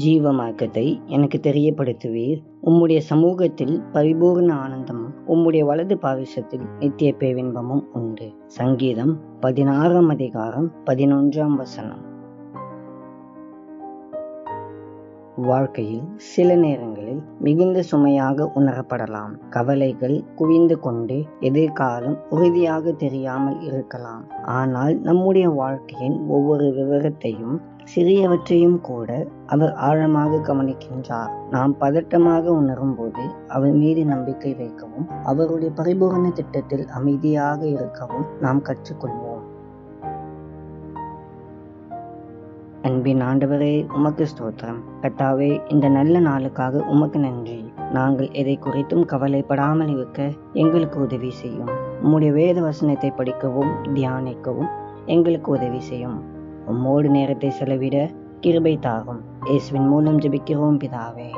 ஜீவ மார்க்கத்தை எனக்கு தெரியப்படுத்துவீர். உம்முடைய சமூகத்தில் பரிபூர்ண ஆனந்தமும் உம்முடைய வலது பாரிசத்தில் நித்திய பேரின்பமும் உண்டு. சங்கீதம் 16 அதிகாரம் 11 வாழ்க்கையில் சில நேரங்களில் மிகுந்த சுமையாக உணரப்படலாம். கவலைகள் குவிந்து கொண்டு எதிர்காலம் உறுதியாக தெரியாமல் இருக்கலாம். ஆனால் நம்முடைய வாழ்க்கையின் ஒவ்வொரு விவரத்தையும் சிறியவற்றையும் கூட அவர் ஆழமாக கவனிக்கின்றார். நாம் பதட்டமாக உணரும் போது அவர் மீது நம்பிக்கை வைக்கவும் அவருடைய பரிபூரண திட்டத்தில் அமைதியாக இருக்கவும் நாம் கற்றுக்கொள்வோம். அன்பின் ஆண்டவரே, உமக்கு ஸ்தோத்திரம். கர்த்தாவே, இந்த நல்ல நாளுக்காக உமக்கு நன்றி. நாங்கள் எதை குறித்தும் கவலைப்படாமல் இருக்க எங்களுக்கு உதவி செய்யும். உம்முடைய வேத வசனத்தை படிக்கவும் தியானிக்கவும் எங்களுக்கு உதவி செய்யும். உம்மோடு நேரத்தை செலவிட கிருபை தாரும். இயேசுவின் மூலம் ஜெபிக்கிறோம் பிதாவே.